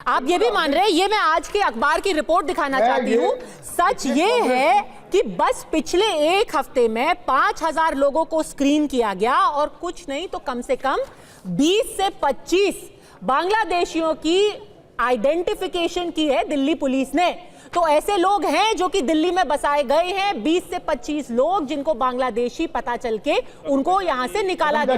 आप ये भी मान रहे हैं? ये मैं आज के अखबार की रिपोर्ट दिखाना चाहती हूँ। सच ये है कि बस पिछले एक हफ्ते में 5000 लोगों को स्क्रीन किया गया और कुछ नहीं तो कम से कम 20 से 25 बांग्लादेशियों की आइडेंटिफिकेशन की है दिल्ली पुलिस ने। तो ऐसे लोग हैं जो कि दिल्ली में बसाए गए हैं, 20 से 25 लोग जिनको बांग्लादेशी पता चल के उनको यहां से निकाला गया।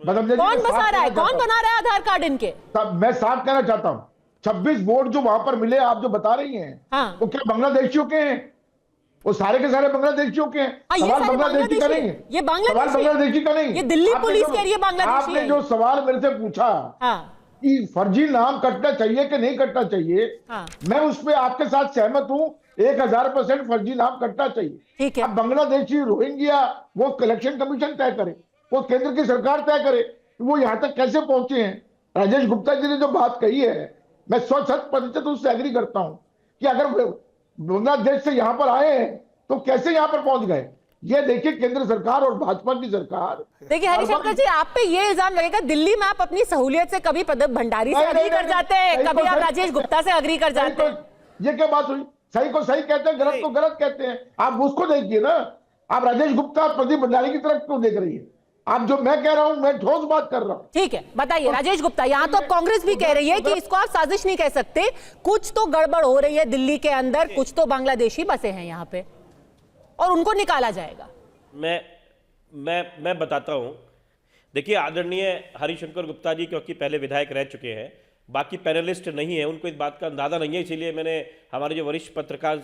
कौन बसा रहा है, कौन बना रहा है आधार कार्ड इनके? मैं साफ कहना चाहता हूं, 26 वोट जो वहां पर मिले, आप जो बता रही हैं, हाँ। वो क्या बांग्लादेशियों के हैं? वो सारे के सारे बांग्लादेशियों के हैं। सवाल बांग्लादेशी का नहीं है, ये बांग्लादेशी का नहीं, ये दिल्ली पुलिस कह रही है बांग्लादेशी। आपने जो सवाल मेरे से पूछा कि फर्जी नाम कटना चाहिए कि नहीं कटना चाहिए, मैं उस पर आपके साथ सहमत हूं। 1000% फर्जी नाम कटना चाहिए। ठीक है। अब बांग्लादेशी रोहिंग्या वो इलेक्शन कमीशन तय करे, वो केंद्र की सरकार तय करे वो यहां तक कैसे पहुंचे हैं। राजेश गुप्ता जी ने जो बात कही है, मैं 100% उससे एग्री करता हूं कि अगर बांग्लादेश से यहां पर आए हैं तो कैसे यहां पर पहुंच गए। ये देखिए केंद्र सरकार और भाजपा की सरकार। देखिए हरिशंकर जी, आप पे ये इल्जाम लगेगा दिल्ली में आप अपनी सहूलियत से कभी भंडारी से अग्री कर जाते हैं, कभी आप राजेश गुप्ता से अग्री कर जाते हैं। ये क्या बात हुई? सही को सही कहते हैं, गलत को गलत कहते हैं। आप उसको देखिए ना, आप राजेश गुप्ता प्रदीप भंडारी की तरफ क्यों देख रही है? आप जो मैं कह रहा हूं, मैं ठोस बात कर रहा हूं। ठीक है, बताइए राजेश गुप्ता। यहाँ तो कांग्रेस भी कह रही है कि इसको आप साजिश नहीं कह सकते, कुछ तो गड़बड़ हो रही है दिल्ली के अंदर, कुछ तो बांग्लादेशी बसे हैं यहाँ पे और उनको निकाला जाएगा। मैं बताता हूं। देखिए आदरणीय हरिशंकर गुप्ता जी क्योंकि पहले विधायक रह चुके हैं, बाकी पैनलिस्ट नहीं है, उनको इस बात का अंदाजा नहीं है, इसीलिए मैंने हमारे जो वरिष्ठ पत्रकार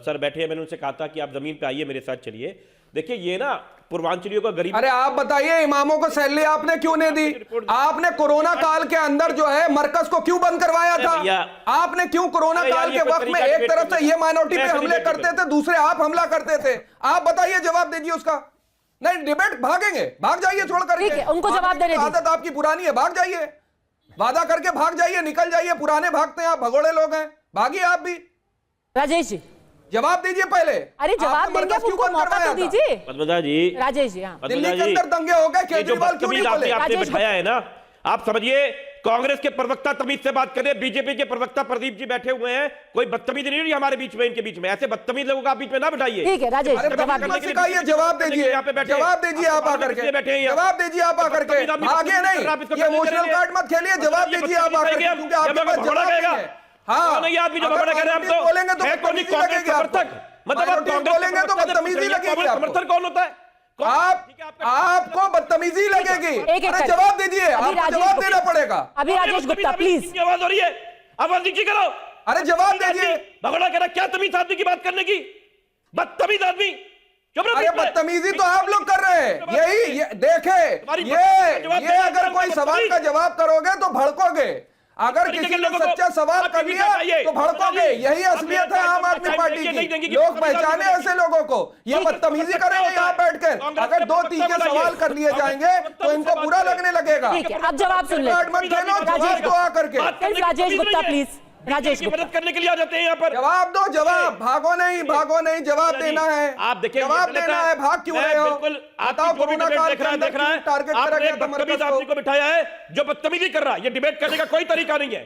सर बैठे हैं, मैंने उनसे कहा था कि आप जमीन पे आइए, मेरे साथ चलिए। देखिए ये ना पूर्वांचलियों का गरीब। अरे आप बताइए, इमामों को सैलरी आपने क्यों नहीं दी? आपने कोरोना काल के अंदर जो है मरकज को क्यों बंद करवाया था? आपने क्यों कोरोना काल के वक्त में एक तरफ से ये माइनॉरिटी पे हमले करते थे, दूसरे आप हमला करते थे? आप बताइए, जवाब दीजिए उसका। नहीं डिबेट भागेंगे, भाग जाइए छोड़ करके, उनको जवाब देने दीजिए। आदत आपकी पुरानी है, भाग जाइए, वादा करके भाग जाइए, निकल जाइए। पुराने भागते हैं आप, भगोड़े लोग हैं, भागिए आप भी। राजेश जी जवाब दीजिए पहले। अरे जवाब देंगे, उनको मौका तो दीजिए। पद्मजा जी, राजेश जी, हाँ। दिल्ली के अंदर दंगे हो गए, केजरीवाल क्यों नहीं बोले? आपने बिठाया है ना, आप समझिए कांग्रेस के प्रवक्ता तमीज से बात करें, बीजेपी के प्रवक्ता प्रदीप जी बैठे हुए हैं, कोई बदतमीजी नहीं रही हमारे बीच में, इनके बीच में ऐसे बदतमीज लोगों का बीच में ना बिठाइए। ठीक है राजेश, जवाब दीजिए, जवाब दीजिए आप आकर के, जवाब दीजिए आप आकर के, आगे नहीं, ये इमोशनल कार्ड मत खेलिए, जवाब दीजिए आप आकर के, क्योंकि आपके पास जवाब नहीं है। हाँ, नहीं आदमी जो बड़ा कह रहे हैं, हम तो बोलेंगे तो बदतमीजी लगेगी आपको, मतलब बोलेंगे तो बदतमीजी लगेगी। समर्थन कौन होता है? आपको बदतमीजी लगेगी। अरे जवाब दीजिए, आपको जवाब देना पड़ेगा। अभी राजेश गुप्ता प्लीज। आवाज हो रही है, आवाज नीचे करो। अरे जवाब दीजिए। भगोड़ा कह रहा, क्या तमीज आदमी की बात करने की? बदतमीज आदमी। अरे बदतमीजी तो आप लोग कर रहे हैं। यही देखे, ये अगर कोई सवाल का जवाब करोगे तो भड़कोगे, अगर किसी ने सच्चा सवाल कर लिया तो भड़कोगे। यही असलियत है आम आदमी पार्टी की। लोग पहचाने ऐसे लोगों को। ये बदतमीजी करेंगे यहाँ बैठकर। अगर 2-3 के सवाल कर लिए जाएंगे तो इनको बुरा लगने लगेगा। ठीक है, अब जवाब सुन ले। मत खेलो, जवाब दो आकर के। राजेश गुप्ता प्लीज, राजेश की मदद करने के लिए आ जाते हैं यहाँ पर। जवाब दो, जवाब, भागो नहीं, भागो नहीं, जवाब देना है। आप देखिए, जवाब देना है, भाग क्यों रहे हो? बिल्कुल, बताओ कोरोना काल देख रहा है, टारगेट आपने बदतमीज आदमी को बिठाया है जो बदतमीजी कर रहा है। ये डिबेट करने का कोई तरीका नहीं है,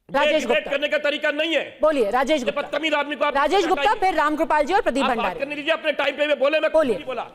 राजेश गुप्ता करने का तरीका नहीं है। बोलिए राजेश गुप्ता। बदतमीज आदमी को राजेश गुप्ता, फिर रामकृपाल जी और प्रदीप भंडारी। करने दीजिए अपने टाइम पे। बोले मैं बोलिए। नहीं बोला।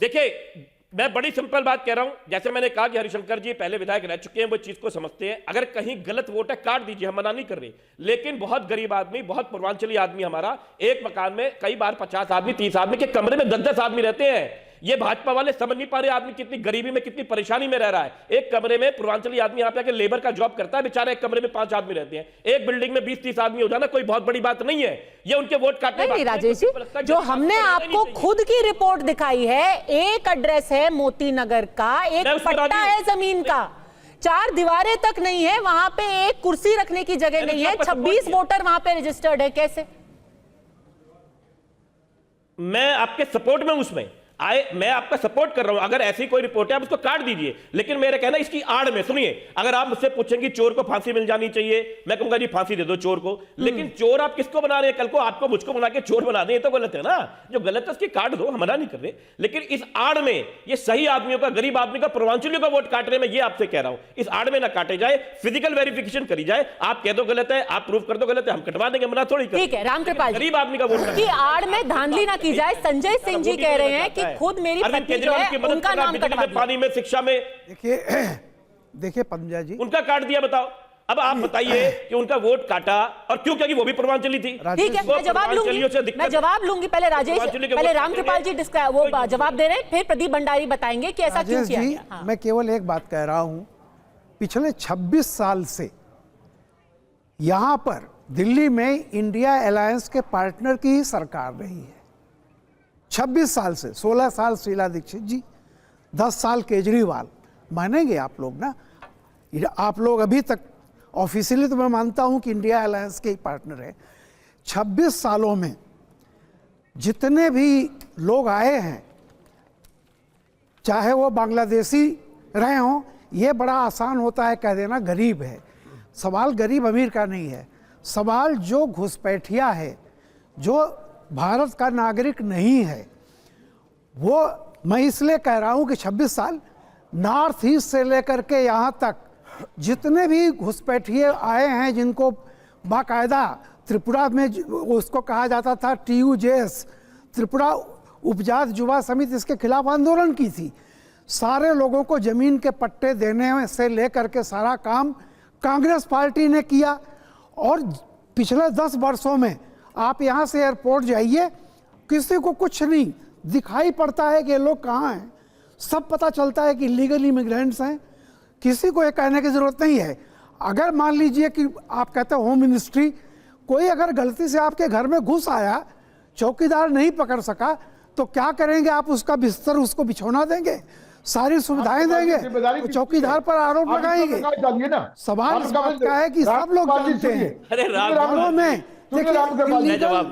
देखिए मैं बड़ी सिंपल बात कह रहा हूं, जैसे मैंने कहा कि हरिशंकर जी पहले विधायक रह चुके हैं, वो चीज को समझते हैं। अगर कहीं गलत वोट है काट दीजिए, हम मना नहीं कर रहे, लेकिन बहुत गरीब आदमी, बहुत पूर्वांचली आदमी हमारा, एक मकान में कई बार 50 आदमी 30 आदमी के कमरे में 10-10 आदमी रहते हैं। ये भाजपा वाले समझ नहीं पा रहे आदमी कितनी गरीबी में, कितनी परेशानी में रह रहा है। एक कमरे में पूर्वांचली आदमी यहाँ पे आके लेबर का जॉब करता है, बेचारा एक कमरे में 5 आदमी रहते हैं। एक बिल्डिंग में 20-30 आदमी हो जाना कोई बहुत बड़ी बात नहीं है। ये उनके वोट काटने नहीं राजेश जी, जो हमने आपको खुद की रिपोर्ट दिखाई है, एक एड्रेस है मोती नगर का, एक पट्टा है जमीन का, 4 दीवारें तक नहीं है, वहां पे एक कुर्सी रखने की जगह नहीं है, 26 वोटर वहां पे रजिस्टर्ड है। कैसे? मैं आपके सपोर्ट में, उसमें आए, मैं आपका सपोर्ट कर रहा हूं, अगर ऐसी कोई रिपोर्ट है आप उसको काट दीजिए, लेकिन मेरा कहना है इसकी आड़ में सुनिए, अगर आप मुझसे पूछेंगे चोर को फांसी मिल जानी चाहिए, मैं कहूंगा जी फांसी दे दो चोर को, लेकिन चोर आप किसको बना रहे हैं? कल को आपको मुझको बना के चोर बना दें, ये तो गलत है ना। जो गलत है उसकी काट दो, हम मना नहीं कर रहे, लेकिन इस आड़ में ये सही आदमियों का, गरीब आदमी का, पूर्वांचलियों का वोट काट रहे हैं, मैं ये आपसे कह रहा हूं, इस आड़ में ना काटे जाए, फिजिकल वेरिफिकेशन करी जाए। आप कह दो गलत है, आप प्रूफ कर दो गलत है, हम कटवा देंगे, मना थोड़ी। ठीक है रामकृपाल जी, गरीब आदमी का वोट की आड़ में धांधली ना की जाए। संजय सिंह जी कह रहे हैं कि खुद मेरी पत्नी जो है उनका नाम कटवा दिया, पानी में, शिक्षा में। देखिए पंजा जी, उनका काट दिया, बताओ। अब आप बताइए कि उनका वोट काटा और क्यों? क्योंकि वो भी पूर्वांचली थी। ठीक है, मैं जवाब लूंगी, मैं जवाब लूंगी। पहले राजेश, पहले रामकृपाल जी वो जवाब दे रहे हैं, फिर प्रदीप भंडारी बताएंगे कि ऐसा क्यों किया गया। हाँ। मैं केवल एक बात कह रहा हूं, पिछले 26 साल से यहां पर दिल्ली में इंडिया अलायंस के पार्टनर की ही सरकार रही है। 26 साल से, 16 साल शीला दीक्षित जी, 10 साल केजरीवाल, मानेंगे आप लोग ना? आप लोग अभी तक ऑफिशियली तो मैं मानता हूं कि इंडिया अलायंस के ही पार्टनर है। 26 सालों में जितने भी लोग आए हैं, चाहे वो बांग्लादेशी रहे हों, ये बड़ा आसान होता है कह देना गरीब है। सवाल गरीब अमीर का नहीं है, सवाल जो घुसपैठिया है, जो भारत का नागरिक नहीं है, वो मैं इसलिए कह रहा हूं कि 26 साल नॉर्थ ईस्ट से लेकर के यहाँ तक जितने भी घुसपैठिए आए हैं, जिनको बाकायदा त्रिपुरा में उसको कहा जाता था TUJS, त्रिपुरा उपजात युवा समिति, इसके खिलाफ आंदोलन की थी। सारे लोगों को जमीन के पट्टे देने से लेकर के सारा काम कांग्रेस पार्टी ने किया। और पिछले 10 वर्षों में आप यहाँ से एयरपोर्ट जाइए, किसी को कुछ नहीं दिखाई पड़ता है कि ये लोग कहाँ हैं। सब पता चलता है कि लीगल इमिग्रेंट्स हैं, किसी को ये कहने की ज़रूरत नहीं है। अगर मान लीजिए कि आप कहते हैं होम मिनिस्ट्री, कोई अगर गलती से आपके घर में घुस आया, चौकीदार नहीं पकड़ सका, तो क्या करेंगे आप? उसका बिस्तर उसको बिछौना देंगे, सारी सुविधाएं देंगे, तो चौकीदार पर आरोप लगाएंगे। सवाल इस बात का है कि सब लोग जानते हैं घरों में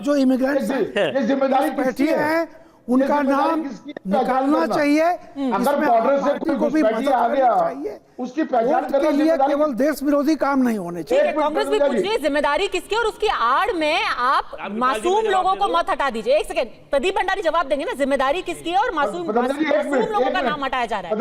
जो इमिग्रेंट्स हैं उनका नाम निकालना चाहिए। अगर बॉर्डर से कोई घुसपैठी आ गया, उसकी पहचान के लिए केवल देश विरोधी काम नहीं होने चाहिए। कांग्रेस भी पूछ रही है जिम्मेदारी किसकी, और उसकी आड़ में आप मासूम लोगों को मत हटा दीजिए। एक सेकंड, प्रदीप भंडारी जवाब देंगे ना, जिम्मेदारी किसकी है और मासूम लोगों का नाम हटाया जा रहा है।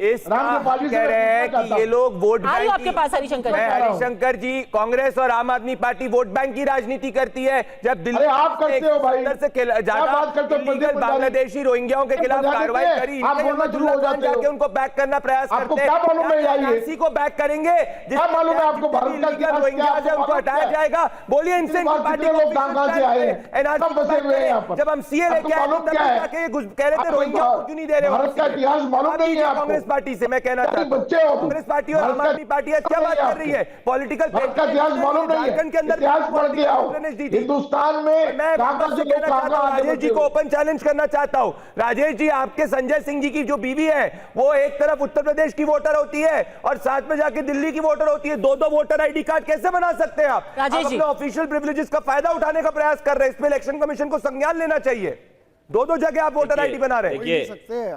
इस कह रहे हैं कि ये लोग वोट बैंक आपके पास हरिशंकर जी, कांग्रेस और आम आदमी पार्टी वोट बैंक की राजनीति करती है। जब दिल्ली आप करते हो भाई, से ज्यादा बांग्लादेशी रोहिंग्याओं के खिलाफ कार्रवाई करी, जाके उनको बैक करना प्रयास करते हैं। इसी को बैक करेंगे, क्या मालूम है आपको? भारत का रोहिंग्या से उनको हटाया जाएगा। बोलिए इनसे पार्टी लोग कहां से आए हैं? जब हम सीए लेके आए कह रहे थे रोहिंग्या को क्यों नहीं दे रहे? भारत का इतिहास मालूम नहीं है आपको? कांग्रेस पार्टी से मैं कहना चाहता हूं, कांग्रेस पार्टी और आम आदमी पार्टी क्या बात कर रही है? पॉलिटिकल इतिहास मालूम नहीं है, के अंदर इतिहास पढ़ के आओ। हिंदुस्तान में मैं राजेश जी को ओपन चैलेंज करना चाहता हूं। राजेश जी, आपके संजय सिंह जी की जो बीवी है, वो एक तरफ उत्तर प्रदेश की वोटर होती है और साथ में जाके दिल्ली की वोटर होती है। दो वोटर आईडी कार्ड कैसे बना सकते हैं आप? अपने ऑफिशियल प्रिविलेजेस का फायदा उठाने का प्रयास कर रहे हैं। इसमें इलेक्शन कमीशन को संज्ञान लेना चाहिए। दो जगह आप वोटर आईडी बना रहे हैं।